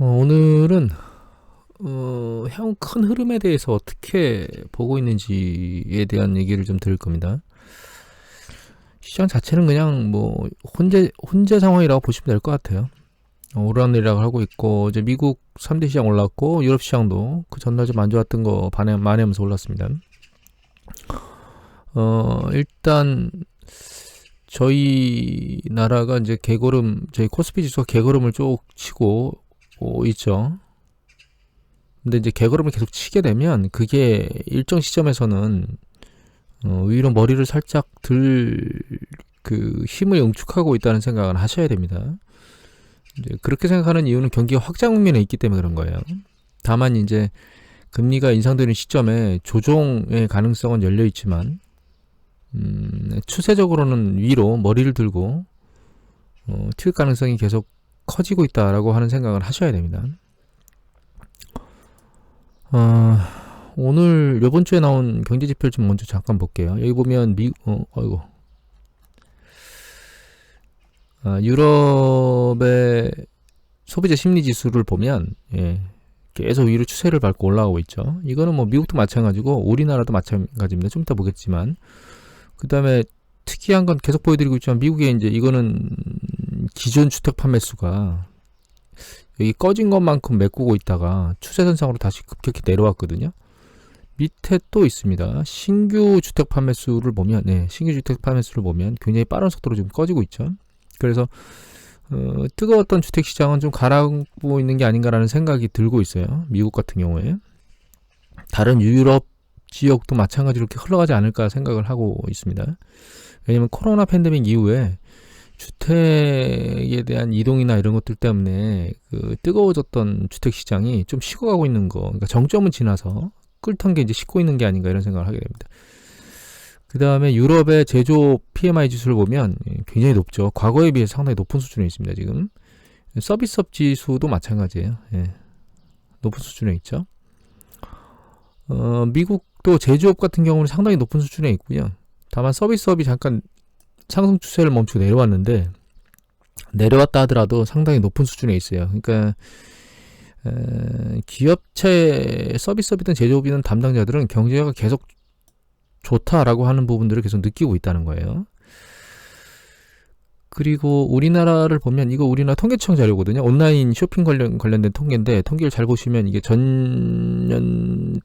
오늘은 향후 큰 흐름에 대해서 어떻게 보고 있는지에 대한 얘기를 좀 드릴 겁니다. 시장 자체는 그냥 뭐 혼재 상황이라고 보시면 될 것 같아요. 오르락내리락 하고 있고, 이제 미국 3대 시장 올랐고, 유럽 시장도 그 전날 좀 안 좋았던 거 만회하면서 올랐습니다. 일단 저희 나라가 이제 저희 코스피 지수가 개걸음을 쭉 치고 있죠. 근데 이제 개걸음을 계속 치게 되면 그게 일정 시점에서는 위로 머리를 살짝 힘을 응축하고 있다는 생각을 하셔야 됩니다. 이제 그렇게 생각하는 이유는 경기가 확장 국면에 있기 때문에 그런 거예요. 다만 이제 금리가 인상되는 시점에 조정의 가능성은 열려 있지만 추세적으로는 위로 머리를 들고 튈 가능성이 계속 커지고 있다라고 하는 생각을 하셔야 됩니다. 오늘 이번 주에 나온 경제 지표를 좀 먼저 잠깐 볼게요. 여기 보면 유럽의 소비자 심리 지수를 보면 계속 위로 추세를 밟고 올라가고 있죠. 이거는 뭐 미국도 마찬가지고 우리나라도 마찬가지입니다. 좀 이따 보겠지만, 그 다음에 특이한 건 계속 보여드리고 있지만 미국의 이제 이거는 기존 주택 판매 수가 여기 꺼진 것만큼 메꾸고 있다가 추세선상으로 다시 급격히 내려왔거든요. 밑에 또 있습니다. 신규 주택 판매 수를 보면 굉장히 빠른 속도로 좀 꺼지고 있죠. 그래서 뜨거웠던 주택 시장은 좀 가라앉고 있는 게 아닌가라는 생각이 들고 있어요. 미국 같은 경우에. 다른 유럽 지역도 마찬가지로 이렇게 흘러가지 않을까 생각을 하고 있습니다. 왜냐면 코로나 팬데믹 이후에 주택에 대한 이동이나 이런 것들 때문에 그 뜨거워졌던 주택 시장이 좀 식어가고 있는 거, 그러니까 정점은 지나서 끓던 게 이제 식고 있는 게 아닌가 이런 생각을 하게 됩니다. 그 다음에 유럽의 제조업 PMI 지수를 보면 굉장히 높죠. 과거에 비해서 상당히 높은 수준에 있습니다. 지금 서비스업 지수도 마찬가지예요. 높은 수준에 있죠. 미국도 제조업 같은 경우는 상당히 높은 수준에 있고요. 다만 서비스업이 잠깐 상승 추세를 멈추고 내려왔는데, 내려왔다 하더라도 상당히 높은 수준에 있어요. 그러니까 기업체 서비스업이든 제조업이든 담당자들은 경제가 계속 좋다라고 하는 부분들을 계속 느끼고 있다는 거예요. 그리고 우리나라를 보면, 이거 우리나라 통계청 자료거든요. 온라인 쇼핑 관련된 통계인데, 통계를 잘 보시면 이게 전년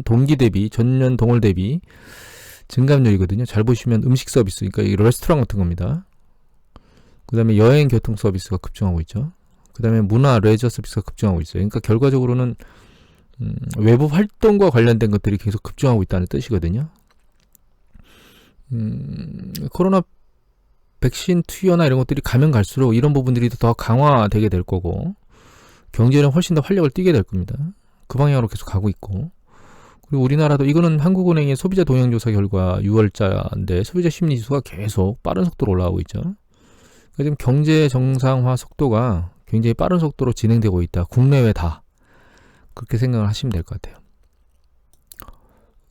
동월 대비 증감률이거든요. 잘 보시면 음식 서비스, 그러니까 이 레스토랑 같은 겁니다. 그 다음에 여행 교통 서비스가 급증하고 있죠. 그 다음에 문화 레저 서비스가 급증하고 있어요. 그러니까 결과적으로는 외부 활동과 관련된 것들이 계속 급증하고 있다는 뜻이거든요. 코로나 백신 투여나 이런 것들이 가면 갈수록 이런 부분들이 더 강화되게 될 거고, 경제는 훨씬 더 활력을 띠게 될 겁니다. 그 방향으로 계속 가고 있고, 그리고 우리나라도 이거는 한국은행의 소비자 동향조사 결과 6월자인데 소비자 심리지수가 계속 빠른 속도로 올라가고 있죠. 그러니까 지금 경제 정상화 속도가 굉장히 빠른 속도로 진행되고 있다. 국내외 다. 그렇게 생각을 하시면 될 것 같아요.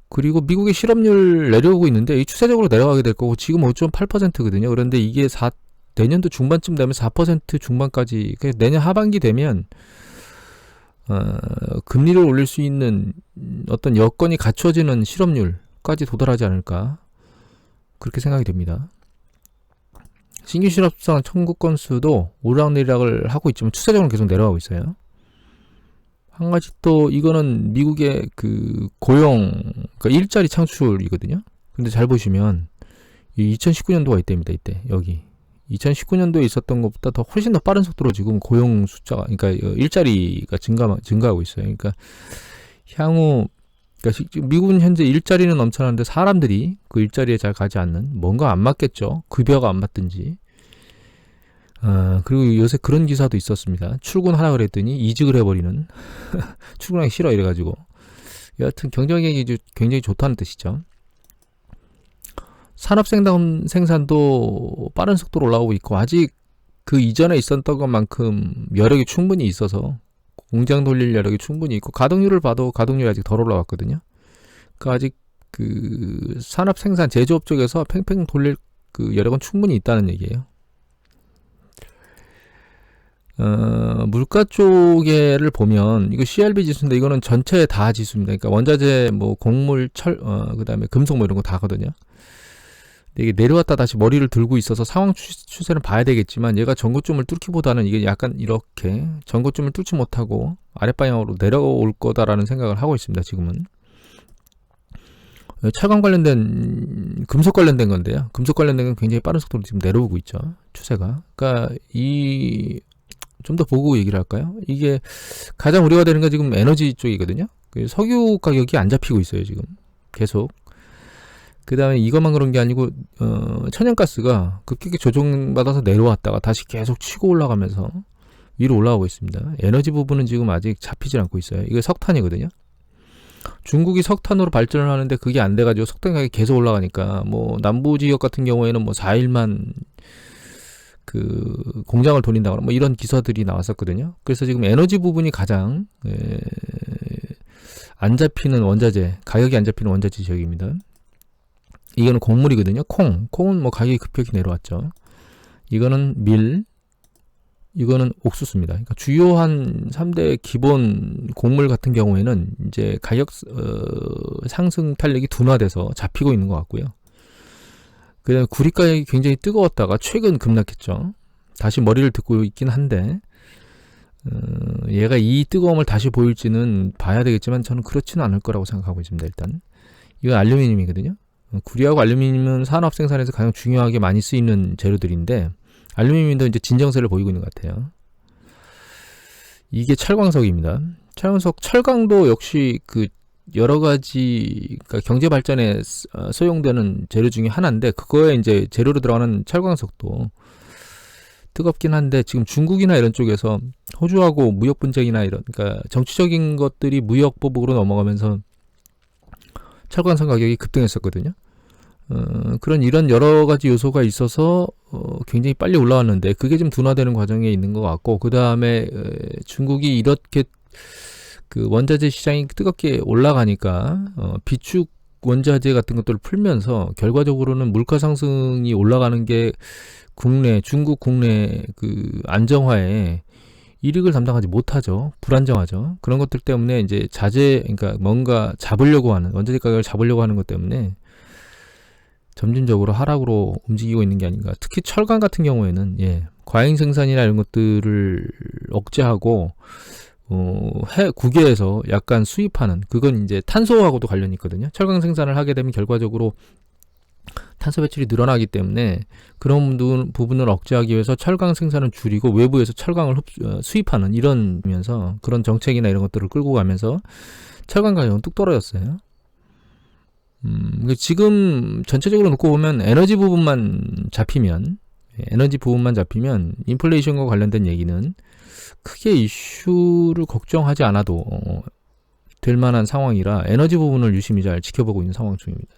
그리고 미국의 실업률 내려오고 있는데 이 추세적으로 내려가게 될 거고, 지금 5.8%거든요. 그런데 이게 내년도 중반쯤 되면 4% 중반까지, 내년 하반기 되면 금리를 올릴 수 있는 어떤 여건이 갖춰지는 실업률까지 도달하지 않을까, 그렇게 생각이 됩니다. 신규 실업자 청구 건수도 오르락내리락을 하고 있지만 추세적으로 계속 내려가고 있어요. 한 가지 또 이거는 미국의 그 그러니까 일자리 창출이거든요. 근데 잘 보시면 이 2019년도가 이때입니다. 이때 여기 2019년도에 있었던 것보다 훨씬 더 빠른 속도로 지금 고용 숫자가, 그러니까 일자리가 증가하고 있어요. 그러니까 향후, 그러니까 미국은 현재 일자리는 넘쳐나는데 사람들이 그 일자리에 잘 가지 않는, 뭔가 안 맞겠죠. 급여가 안 맞든지. 그리고 요새 그런 기사도 있었습니다. 출근하라 그랬더니 이직을 해버리는 출근하기 싫어 이래가지고. 여하튼 경쟁력이 굉장히 좋다는 뜻이죠. 산업 생산도 빠른 속도로 올라오고 있고, 아직 그 이전에 있었던 것만큼 여력이 충분히 있어서 공장 돌릴 여력이 충분히 있고, 가동률을 봐도 가동률이 아직 덜 올라왔거든요. 그러니까 아직 그 산업 생산 제조업 쪽에서 팽팽 돌릴 그 여력은 충분히 있다는 얘기예요. 물가 쪽에를 보면 이거 CRB 지수인데 이거는 전체 다 지수입니다. 그러니까 원자재, 뭐 곡물, 그다음에 금속 뭐 이런 거 다거든요. 근데 이게 내려왔다 다시 머리를 들고 있어서 상황 추세는 봐야 되겠지만 얘가 전고점을 뚫기보다는 이게 약간 이렇게 전고점을 뚫지 못하고 아랫방향으로 내려올 거다라는 생각을 하고 있습니다. 지금은. 철강 관련된, 금속 관련된 건데요. 금속 관련된 건 굉장히 빠른 속도로 지금 내려오고 있죠. 추세가. 그러니까 좀 더 보고 얘기를 할까요? 이게 가장 우려가 되는 건 지금 에너지 쪽이거든요. 석유 가격이 안 잡히고 있어요, 지금. 계속. 그 다음에 이것만 그런 게 아니고, 천연가스가 급격히 조정받아서 내려왔다가 다시 계속 치고 올라가면서 위로 올라가고 있습니다. 에너지 부분은 지금 아직 잡히질 않고 있어요. 이게 석탄이거든요. 중국이 석탄으로 발전을 하는데 그게 안 돼가지고 석탄 가격이 계속 올라가니까, 뭐, 남부 지역 같은 경우에는 뭐 4일만 그 공장을 돌린다거나 뭐 이런 기사들이 나왔었거든요. 그래서 지금 에너지 부분이 가장 안 잡히는 원자재, 가격이 안 잡히는 원자재 지역입니다. 이거는 곡물이거든요. 콩은 뭐 가격이 급격히 내려왔죠. 이거는 밀, 이거는 옥수수입니다. 그러니까 주요한 3대 기본 곡물 같은 경우에는 이제 가격 상승 탄력이 둔화돼서 잡히고 있는 것 같고요. 그 다음에 구리 가격이 굉장히 뜨거웠다가 최근 급락했죠. 다시 머리를 듣고 있긴 한데 얘가 이 뜨거움을 다시 보일지는 봐야 되겠지만 저는 그렇지는 않을 거라고 생각하고 있습니다. 일단 이건 알루미늄이거든요. 구리하고 알루미늄은 산업 생산에서 가장 중요하게 많이 쓰이는 재료들인데 알루미늄도 이제 진정세를 보이고 있는 것 같아요. 이게 철광석입니다. 철강도 역시 그 여러 가지, 그러니까 경제 발전에 소용되는 재료 중에 하나인데 그거에 이제 재료로 들어가는 철광석도 뜨겁긴 한데 지금 중국이나 이런 쪽에서 호주하고 무역 분쟁이나 이런, 그러니까 정치적인 것들이 무역 보복으로 넘어가면서 철광석 가격이 급등했었거든요. 그런 이런 여러 가지 요소가 있어서 굉장히 빨리 올라왔는데 그게 좀 둔화되는 과정에 있는 것 같고, 그 다음에 중국이 이렇게 그 원자재 시장이 뜨겁게 올라가니까 비축 원자재 같은 것들을 풀면서 결과적으로는 물가 상승이 올라가는 게 중국 국내 그 안정화에 이익을 담당하지 못하죠. 불안정하죠. 그런 것들 때문에 이제 그러니까 뭔가 잡으려고 하는, 원자재 가격을 잡으려고 하는 것 때문에 점진적으로 하락으로 움직이고 있는 게 아닌가. 특히 철강 같은 경우에는 과잉 생산이나 이런 것들을 억제하고 국외에서 약간 수입하는, 그건 이제 탄소하고도 관련이 있거든요. 철강 생산을 하게 되면 결과적으로 탄소 배출이 늘어나기 때문에 그런 부분을 억제하기 위해서 철강 생산을 줄이고 외부에서 철강을 수입하는 이러면서 그런 정책이나 이런 것들을 끌고 가면서 철강 가격은 뚝 떨어졌어요. 지금 전체적으로 놓고 보면 에너지 부분만 잡히면 인플레이션과 관련된 얘기는 크게 이슈를 걱정하지 않아도 될 만한 상황이라 에너지 부분을 유심히 잘 지켜보고 있는 상황 중입니다.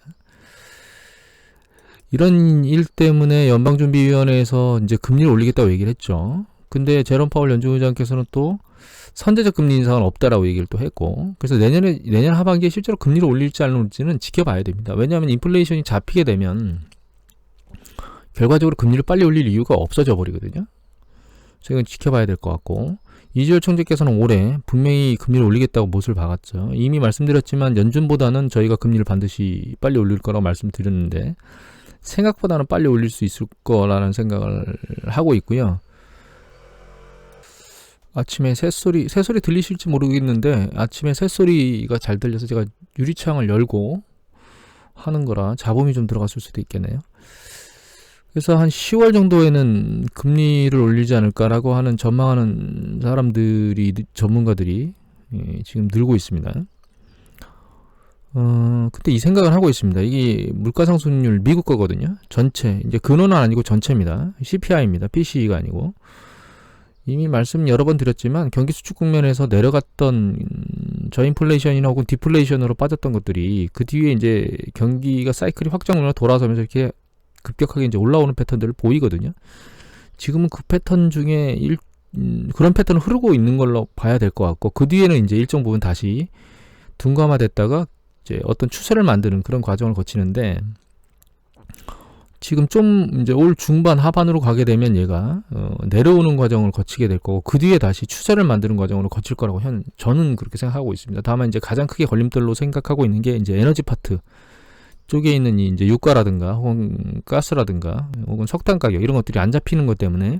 이런 일 때문에 연방준비위원회에서 이제 금리를 올리겠다고 얘기를 했죠. 근데 제롬 파월 연준의장께서는 또 선제적 금리 인상은 없다라고 얘기를 또 했고, 그래서 내년 하반기에 실제로 금리를 올릴지 안 올릴지는 지켜봐야 됩니다. 왜냐하면 인플레이션이 잡히게 되면 결과적으로 금리를 빨리 올릴 이유가 없어져 버리거든요. 그래서 이건 지켜봐야 될 것 같고, 이주열 총재께서는 올해 분명히 금리를 올리겠다고 못을 박았죠. 이미 말씀드렸지만 연준보다는 저희가 금리를 반드시 빨리 올릴 거라고 말씀드렸는데 생각보다는 빨리 올릴 수 있을 거라는 생각을 하고 있고요. 아침에 새소리 들리실지 모르겠는데 아침에 새소리가 잘 들려서 제가 유리창을 열고 하는 거라 잡음이 좀 들어갔을 수도 있겠네요. 그래서 한 10월 정도에는 금리를 올리지 않을까라고 하는 전망하는 전문가들이 지금 늘고 있습니다. 그때 이 생각을 하고 있습니다. 이게 물가상승률 미국 거거든요. 전체, 이제 근원은 아니고 전체입니다. CPI입니다. PCE가 아니고. 이미 말씀 여러 번 드렸지만 경기 수축 국면에서 내려갔던 저인플레이션이나 혹은 디플레이션으로 빠졌던 것들이 그 뒤에 이제 경기가 사이클이 확정으로 돌아서면서 이렇게 급격하게 이제 올라오는 패턴들을 보이거든요. 지금은 그 패턴 중에 그런 패턴을 흐르고 있는 걸로 봐야 될 것 같고, 그 뒤에는 이제 일정 부분 다시 둔감화됐다가 이제 어떤 추세를 만드는 그런 과정을 거치는데, 지금 좀 이제 올 중반 하반으로 가게 되면 얘가 내려오는 과정을 거치게 될 거고 그 뒤에 다시 추세를 만드는 과정으로 거칠 거라고 저는 그렇게 생각하고 있습니다. 다만 이제 가장 크게 걸림돌로 생각하고 있는 게 이제 에너지 파트 쪽에 있는 이제 유가라든가 혹은 가스라든가 혹은 석탄 가격 이런 것들이 안 잡히는 것 때문에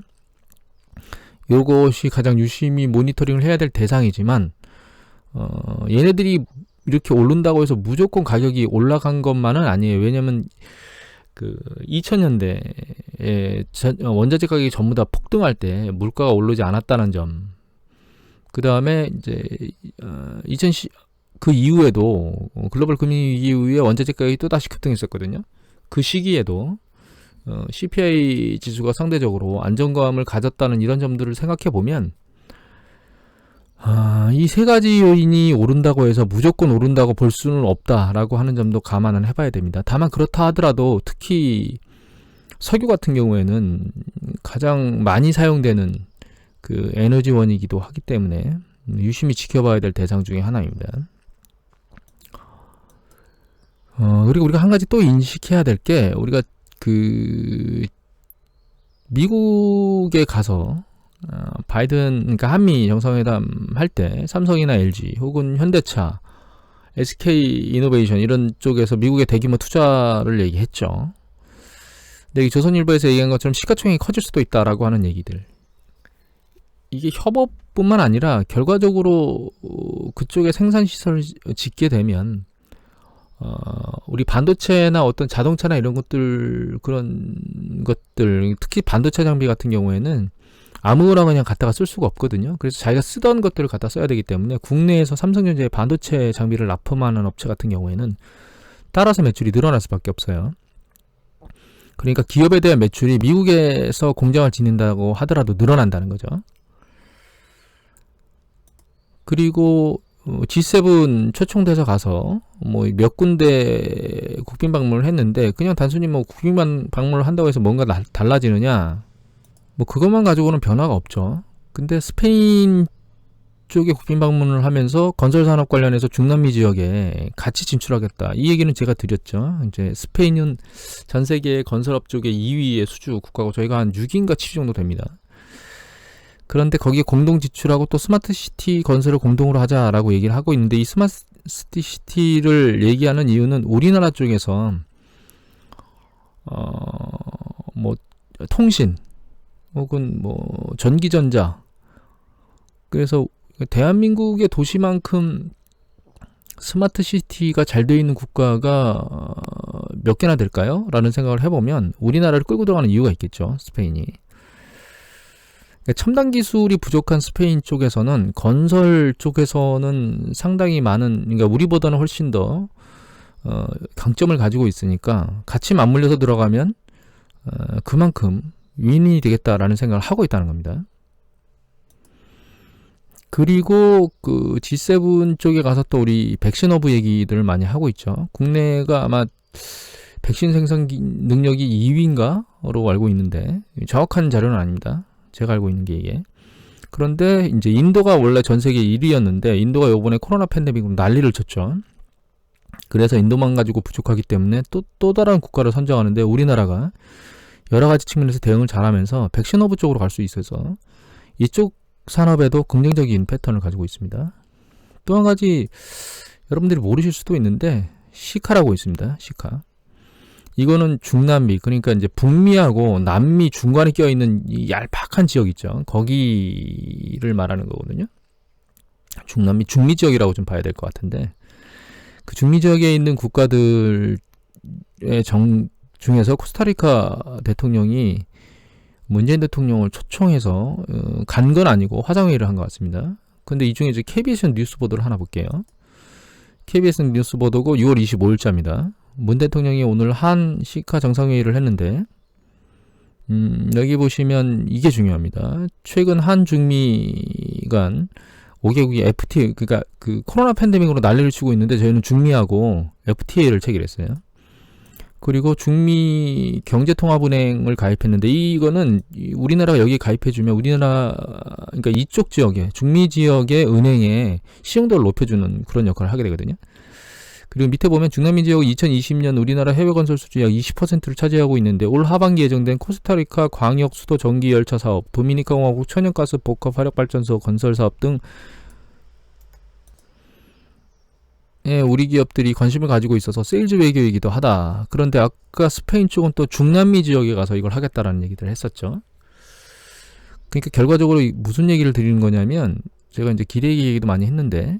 요것이 가장 유심히 모니터링을 해야 될 대상이지만 얘네들이 이렇게 오른다고 해서 무조건 가격이 올라간 것만은 아니에요. 왜냐면 그 2000년대에 원자재 가격이 전부 다 폭등할 때 물가가 오르지 않았다는 점. 그 다음에 이제 2010 그 이후에도 글로벌 금융위기 이후에 원자재 가격이 또 다시 급등했었거든요. 그 시기에도 CPI 지수가 상대적으로 안정감을 가졌다는 이런 점들을 생각해 보면 이 세 가지 요인이 오른다고 해서 무조건 오른다고 볼 수는 없다라고 하는 점도 감안을 해봐야 됩니다. 다만 그렇다 하더라도 특히 석유 같은 경우에는 가장 많이 사용되는 그 에너지원이기도 하기 때문에 유심히 지켜봐야 될 대상 중에 하나입니다. 그리고 우리가 한 가지 또 인식해야 될 게 우리가 그 미국에 가서 바이든 그러니까 한미 정상회담 할 때 삼성이나 LG 혹은 현대차, SK 이노베이션 이런 쪽에서 미국의 대규모 투자를 얘기했죠. 근데 이 조선일보에서 얘기한 것처럼 시가총액이 커질 수도 있다라고 하는 얘기들. 이게 협업뿐만 아니라 결과적으로 그쪽에 생산시설을 짓게 되면 우리 반도체나 어떤 자동차나 이런 것들 그런 것들 특히 반도체 장비 같은 경우에는 아무거나 그냥 갖다가 쓸 수가 없거든요. 그래서 자기가 쓰던 것들을 갖다 써야 되기 때문에 국내에서 삼성전자의 반도체 장비를 납품하는 업체 같은 경우에는 따라서 매출이 늘어날 수밖에 없어요. 그러니까 기업에 대한 매출이 미국에서 공장을 짓는다고 하더라도 늘어난다는 거죠. 그리고 G7 초청돼서 가서 뭐 몇 군데 국빈 방문을 했는데 그냥 단순히 뭐 국빈 방문을 한다고 해서 뭔가 달라지느냐? 뭐 그것만 가지고는 변화가 없죠. 근데 스페인 쪽에 국빈 방문을 하면서 건설 산업 관련해서 중남미 지역에 같이 진출하겠다. 이 얘기는 제가 드렸죠. 이제 스페인은 전 세계 건설업 쪽에 2위의 수주 국가고 저희가 한 6인가 7위 정도 됩니다. 그런데 거기에 공동 지출하고 또 스마트 시티 건설을 공동으로 하자라고 얘기를 하고 있는데 이 스마트 시티를 얘기하는 이유는 우리나라 쪽에서 뭐 통신 혹은 뭐 전기전자 그래서 대한민국의 도시만큼 스마트 시티가 잘 되어 있는 국가가 몇 개나 될까요? 라는 생각을 해보면 우리나라를 끌고 들어가는 이유가 있겠죠. 스페인이. 첨단 기술이 부족한 스페인 쪽에서는 건설 쪽에서는 상당히 많은 그러니까 우리보다는 훨씬 더 강점을 가지고 있으니까 같이 맞물려서 들어가면 그만큼 윈이 되겠다라는 생각을 하고 있다는 겁니다. 그리고 그 G7 쪽에 가서 또 우리 백신 허브 얘기들을 많이 하고 있죠. 국내가 아마 백신 생산 능력이 2위인가로 알고 있는데 정확한 자료는 아닙니다. 제가 알고 있는 게 이게. 그런데 이제 인도가 원래 전 세계 1위였는데 인도가 요번에 코로나 팬데믹으로 난리를 쳤죠. 그래서 인도만 가지고 부족하기 때문에 또 다른 국가를 선정하는데 우리나라가 여러 가지 측면에서 대응을 잘하면서 백신 허브 쪽으로 갈 수 있어서 이쪽 산업에도 긍정적인 패턴을 가지고 있습니다. 또 한 가지 여러분들이 모르실 수도 있는데 시카라고 있습니다. 시카. 이거는 중남미 그러니까 이제 북미하고 남미 중간에 껴있는 이 얄팍한 지역 있죠. 거기를 말하는 거거든요. 중남미 중미 지역이라고 좀 봐야 될 것 같은데 그 중미 지역에 있는 국가들의 중에서 코스타리카 대통령이 문재인 대통령을 초청해서 간 건 아니고 화상회의를 한 것 같습니다. 근데 이 중에 이제 KBS 뉴스 보도를 하나 볼게요. KBS 뉴스 보도고 6월 25일자입니다. 문 대통령이 오늘 한 시카 정상회의를 했는데 여기 보시면 이게 중요합니다. 최근 한 중미 간 5개국이 FTA 그러니까 그 코로나 팬데믹으로 난리를 치고 있는데 저희는 중미하고 FTA를 체결했어요. 그리고 중미 경제통합은행을 가입했는데 이거는 우리나라가 여기 가입해주면 우리나라 그러니까 이쪽 지역에 중미 지역의 은행의信用도를 높여주는 그런 역할을 하게 되거든요. 그리고 밑에 보면 중남미 지역이 2020년 우리나라 해외 건설 수주 약 20%를 차지하고 있는데 올 하반기 예정된 코스타리카 광역 수도 전기 열차 사업, 도미니카 공화국 천연가스 복합 화력 발전소 건설 사업 등 우리 기업들이 관심을 가지고 있어서 세일즈 외교이기도 하다. 그런데 아까 스페인 쪽은 또 중남미 지역에 가서 이걸 하겠다라는 얘기들을 했었죠. 그러니까 결과적으로 무슨 얘기를 드리는 거냐면, 제가 이제 기레기 얘기도 많이 했는데,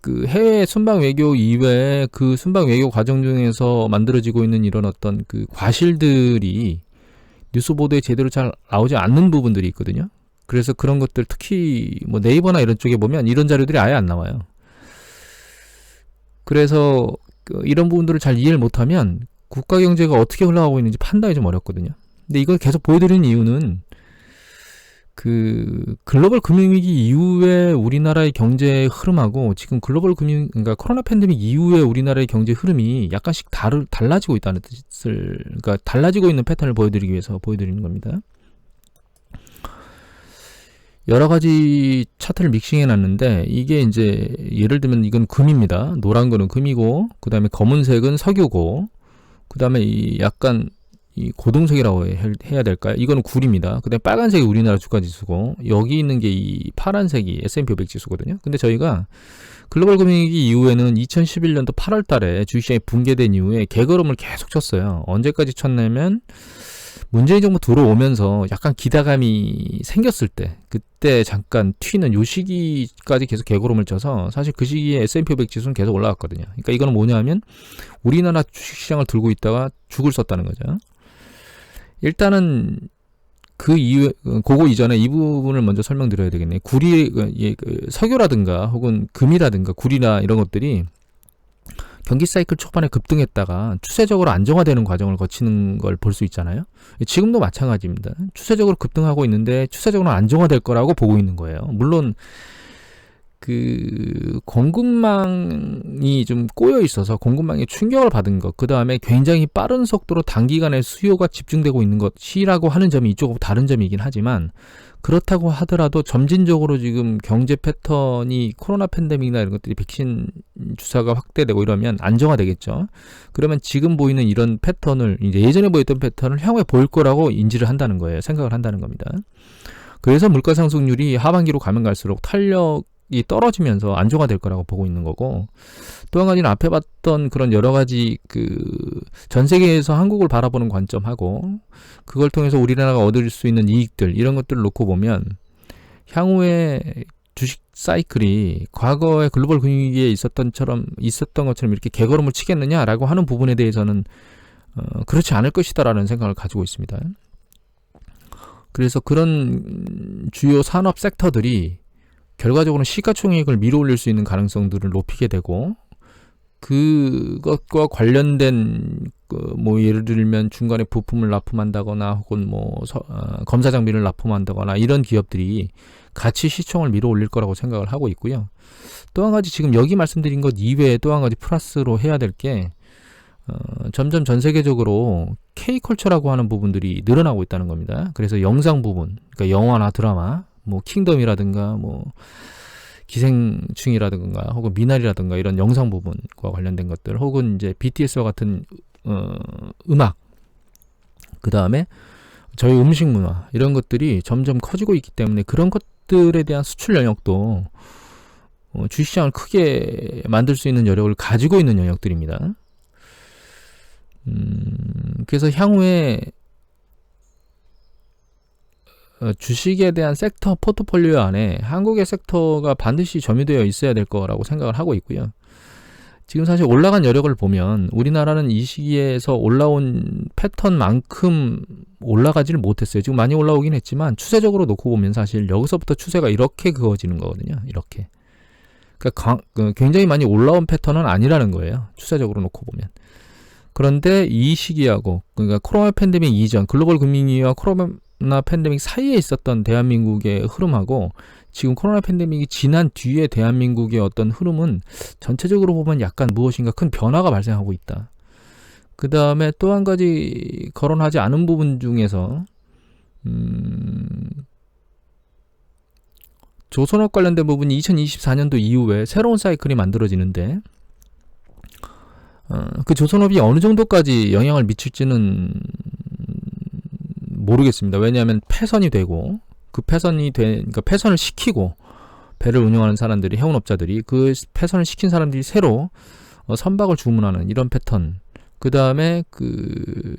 그 해외 순방 외교 이외에 그 순방 외교 과정 중에서 만들어지고 있는 이런 어떤 그 과실들이 뉴스 보도에 제대로 잘 나오지 않는 부분들이 있거든요. 그래서 그런 것들, 특히 뭐 네이버나 이런 쪽에 보면 이런 자료들이 아예 안 나와요. 그래서 이런 부분들을 잘 이해를 못하면 국가 경제가 어떻게 흘러가고 있는지 판단이 좀 어렵거든요. 근데 이걸 계속 보여드리는 이유는 그 글로벌 금융위기 이후에 우리나라의 경제 흐름하고 지금 그러니까 코로나 팬데믹 이후에 우리나라의 경제 흐름이 약간씩 달라지고 있다는 뜻을, 그러니까 달라지고 있는 패턴을 보여드리기 위해서 보여드리는 겁니다. 여러 가지 차트를 믹싱해 놨는데, 이게 이제 예를 들면 이건 금입니다. 노란 거는 금이고, 그 다음에 검은색은 석유고, 그 다음에 이 약간 이 고동색이라고 해야 될까요? 이거는 굴입니다. 그 다음에 빨간색이 우리나라 주가 지수고, 여기 있는 게 이 파란색이 S&P 500 지수거든요. 근데 저희가 글로벌 금융위기 이후에는 2011년도 8월 달에 주식시장이 붕괴된 이후에 개걸음을 계속 쳤어요. 언제까지 쳤냐면 문재인 정부 들어오면서 약간 기대감이 생겼을 때, 그때 잠깐 튀는 요 시기까지 계속 개걸음을 쳐서 사실 그 시기에 S&P 500 지수는 계속 올라갔거든요. 그러니까 이거는 뭐냐면 우리나라 주식시장을 들고 있다가 죽을 썼다는 거죠. 일단은 그 이후, 그거 이전에 이 부분을 먼저 설명드려야 되겠네요. 석유라든가 혹은 금이라든가 굴이나 이런 것들이 경기 사이클 초반에 급등했다가 추세적으로 안정화되는 과정을 거치는 걸 볼 수 있잖아요. 지금도 마찬가지입니다. 추세적으로 급등하고 있는데 추세적으로 안정화될 거라고 보고 있는 거예요. 물론 그 공급망이 좀 꼬여 있어서 공급망에 충격을 받은 것, 그 다음에 굉장히 빠른 속도로 단기간에 수요가 집중되고 있는 것이라고 하는 점이 이쪽하고 다른 점이긴 하지만, 그렇다고 하더라도 점진적으로 지금 경제 패턴이 코로나 팬데믹이나 이런 것들이 백신 주사가 확대되고 이러면 안정화되겠죠. 그러면 지금 보이는 이런 패턴을, 이제 예전에 보였던 패턴을 향후에 보일 거라고 인지를 한다는 거예요. 생각을 한다는 겁니다. 그래서 물가 상승률이 하반기로 가면 갈수록 탄력이 떨어지면서 안정화될 거라고 보고 있는 거고, 또 한 가지는 앞에 봤던 그런 여러 가지 전 세계에서 한국을 바라보는 관점하고 그걸 통해서 우리나라가 얻을 수 있는 이익들, 이런 것들을 놓고 보면 향후에 주식 사이클이 과거의 글로벌 금융위기에 있었던 것처럼 이렇게 개걸음을 치겠느냐라고 하는 부분에 대해서는 그렇지 않을 것이다라는 생각을 가지고 있습니다. 그래서 그런 주요 산업 섹터들이 결과적으로는 시가총액을 밀어올릴 수 있는 가능성들을 높이게 되고, 그것과 관련된 뭐 예를 들면 중간에 부품을 납품한다거나 혹은 뭐 검사 장비를 납품한다거나 이런 기업들이 같이 시총을 밀어올릴 거라고 생각을 하고 있고요. 또 한 가지, 지금 여기 말씀드린 것 이외에 또 한 가지 플러스로 해야 될 게 점점 전 세계적으로 K컬처라고 하는 부분들이 늘어나고 있다는 겁니다. 그래서 영상 부분, 그러니까 영화나 드라마, 뭐 킹덤이라든가 뭐 기생충이라든가 혹은 미나리라든가 이런 영상 부분과 관련된 것들, 혹은 이제 BTS와 같은 음악, 그 다음에 저희 음식 문화, 이런 것들이 점점 커지고 있기 때문에 그런 것들에 대한 수출 영역도 주식시장을 크게 만들 수 있는 여력을 가지고 있는 영역들입니다. 그래서 향후에 주식에 대한 섹터 포트폴리오 안에 한국의 섹터가 반드시 점유되어 있어야 될 거라고 생각을 하고 있고요. 지금 사실 올라간 여력을 보면 우리나라는 이 시기에서 올라온 패턴만큼 올라가지를 못했어요. 지금 많이 올라오긴 했지만 추세적으로 놓고 보면 사실 여기서부터 추세가 이렇게 그어지는 거거든요. 이렇게. 그러니까 굉장히 많이 올라온 패턴은 아니라는 거예요. 추세적으로 놓고 보면. 그런데 이 시기하고, 그러니까 코로나 팬데믹 이전, 글로벌 금융위기와 코로나 팬데믹 사이에 있었던 대한민국의 흐름하고 지금 코로나 팬데믹이 지난 뒤에 대한민국의 어떤 흐름은 전체적으로 보면 약간 무엇인가 큰 변화가 발생하고 있다. 그 다음에 또 한 가지 거론하지 않은 부분 중에서 조선업 관련된 부분이 2024년도 이후에 새로운 사이클이 만들어지는데, 그 조선업이 어느 정도까지 영향을 미칠지는 모르겠습니다. 왜냐하면 폐선이 되고 그러니까 폐선을 시키고 배를 운영하는 사람들이 해운업자들이 그 폐선을 시킨 사람들이 새로 선박을 주문하는 이런 패턴, 그 다음에 그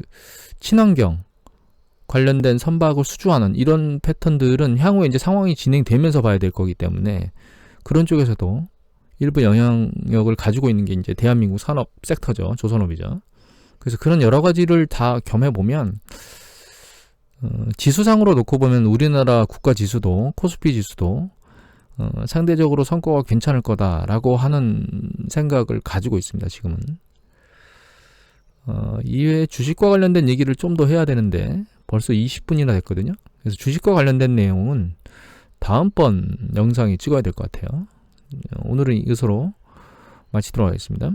친환경 관련된 선박을 수주하는 이런 패턴들은 향후에 이제 상황이 진행되면서 봐야 될 거기 때문에 그런 쪽에서도 일부 영향력을 가지고 있는 게 이제 대한민국 산업 섹터죠. 조선업이죠. 그래서 그런 여러 가지를 다 겸해 보면 지수상으로 놓고 보면 우리나라 국가 지수도 코스피 지수도 상대적으로 성과가 괜찮을 거다라고 하는 생각을 가지고 있습니다. 지금은. 이외에 주식과 관련된 얘기를 좀 더 해야 되는데 벌써 20분이나 됐거든요. 그래서 주식과 관련된 내용은 다음번 영상에 찍어야 될 것 같아요. 오늘은 이것으로 마치도록 하겠습니다.